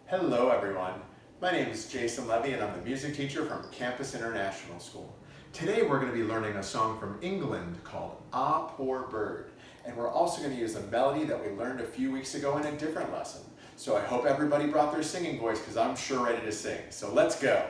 Hello everyone, my name is Jason Levy and I'm the music teacher from Campus International School. Today we're going to be learning a song from England called Ah Poor Bird, and we're also going to use a melody that we learned a few weeks ago in a different lesson. So I hope everybody brought their singing voice because I'm sure ready to sing. So let's go!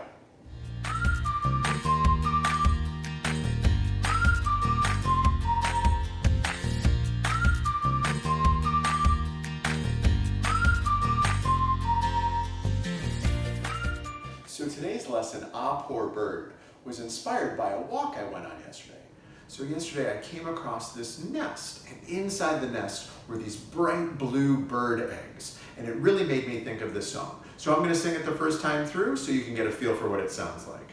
So today's lesson, Ah Poor Bird, was inspired by a walk I went on yesterday. So yesterday I came across this nest, and inside the nest were these bright blue bird eggs, and it really made me think of this song. So I'm going to sing it the first time through so you can get a feel for what it sounds like.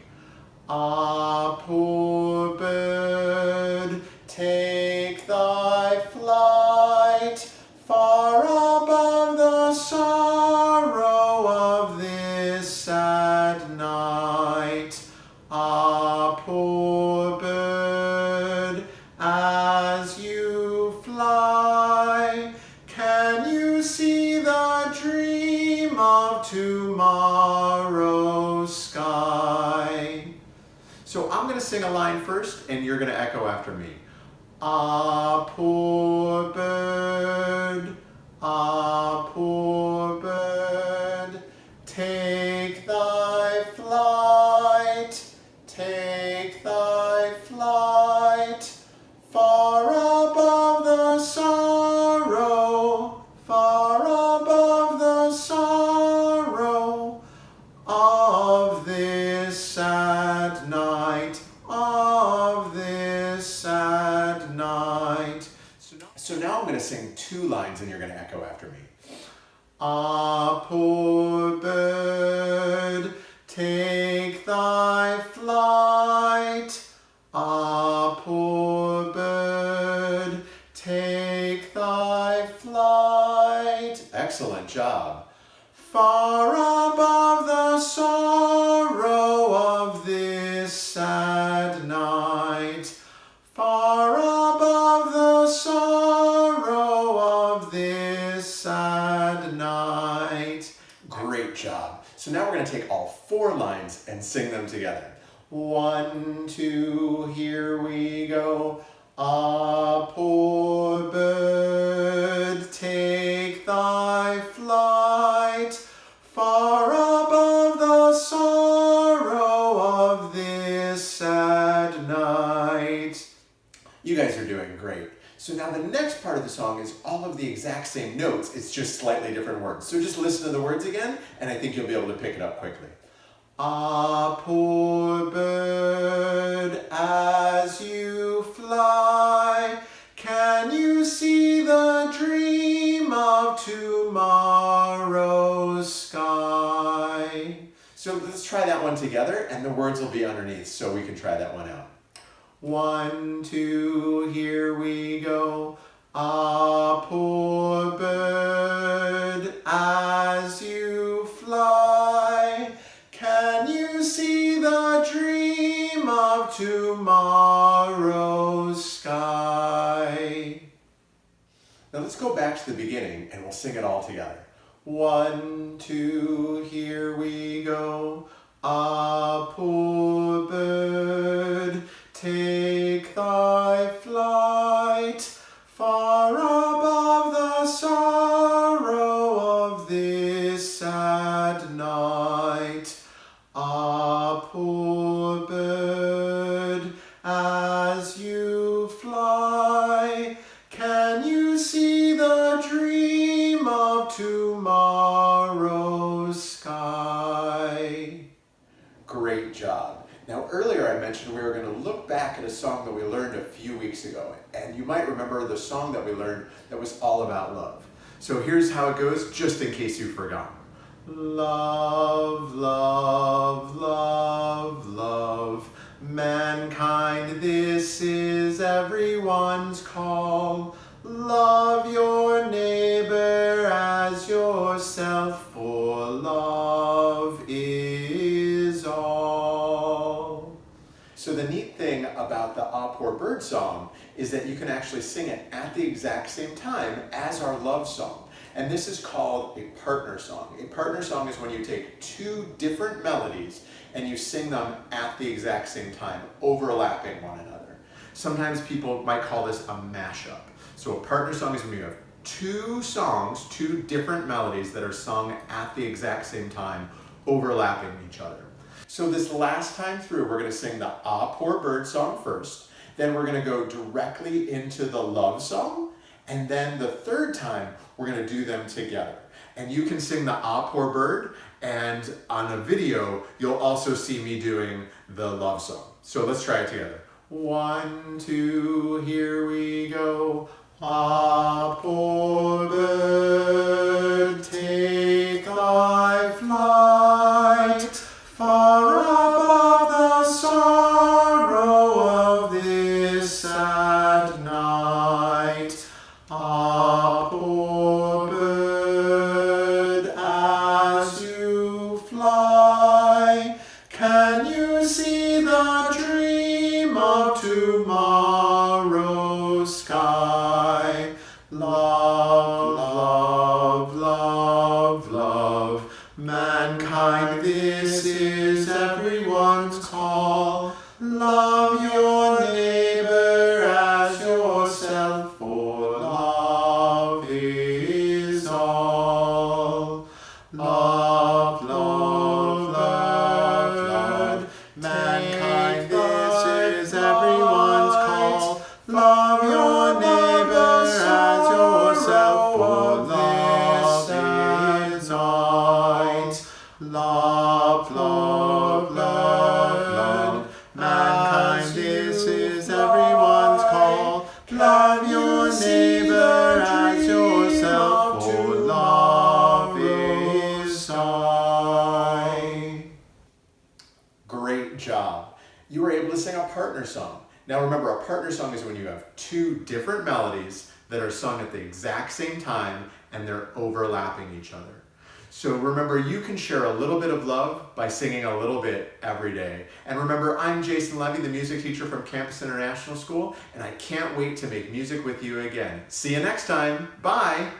Ah, poor bird, take thy flight far above the sorrow of this sad night. Ah, poor bird, as you fly, can you see the dream of tomorrow's sky? So I'm going to sing a line first, and you're going to echo after me. Ah, poor bird, ah, poor bird, take thy flight, take thy flight, far above the sorrow, far above the sorrow of this sad night, of this sad night. So now I'm going to sing two lines and you're going to echo after me. Ah, poor bird, take thy flight. Ah, poor bird, take thy flight. Excellent job. Far above the sorrow of this sad night. Far above the sorrow of this sad night. Great job. So now we're going to take all four lines and sing them together. 1, 2, here we go. Ah, poor bird, take thy flight, far above the sorrow of this sad night. You guys are doing great. So now the next part of the song is all of the exact same notes, it's just slightly different words. So just listen to the words again, and I think you'll be able to pick it up quickly. Ah, poor bird, as you fly, can you see the dream of tomorrow's sky? So let's try that one together, and the words will be underneath, so we can try that one out. 1, 2, here we go. Ah, poor bird, as you fly, can you see the dream of tomorrow's sky? Now let's go back to the beginning and we'll sing it all together. 1, 2, here we go. Ah, poor bird, take thy flight, far above the sorrow of this sad night. Ah, poor bird, as you fly, can you see the dream of tomorrow's sky? Great job. Now earlier I mentioned we were going to look back at a song that we learned a few weeks ago, and you might remember the song that we learned that was all about love. So here's how it goes, just in case you've forgotten. Love, love, love, love, mankind, this is everyone's call. Love your neighbor as yourself, for love is all. So the neat thing about the Ah Poor Bird song is that you can actually sing it at the exact same time as our love song. And this is called a partner song. A partner song is when you take two different melodies and you sing them at the exact same time, overlapping one another. Sometimes people might call this a mashup. So a partner song is when you have two songs, two different melodies that are sung at the exact same time, overlapping each other. So this last time through, we're going to sing the Ah Poor Bird song first, then we're going to go directly into the love song, and then the third time, we're going to do them together. And you can sing the Ah Poor Bird, and on a video, you'll also see me doing the love song. So let's try it together. 1, 2, here we go. Ah, poor bird, take thy flight far above the sorrow of this sad night. Ah, poor bird, as you fly, can you see the dream of tomorrow's sky? Love, love, love, love, mankind, this is everyone's call. Love your neighbor as yourself, for love is all. Love, love, love, love, mankind, this is everyone's call. Love your neighbor as yourself, for love is all. Love, love, love, love, mankind, this is everyone's call. Love your neighbor as yourself, for love is all. Great job. You were able to sing a partner song. Now remember, a partner song is when you have two different melodies that are sung at the exact same time and they're overlapping each other. So remember, you can share a little bit of love by singing a little bit every day. And remember, I'm Jason Levy, the music teacher from Campus International School, and I can't wait to make music with you again. See you next time. Bye.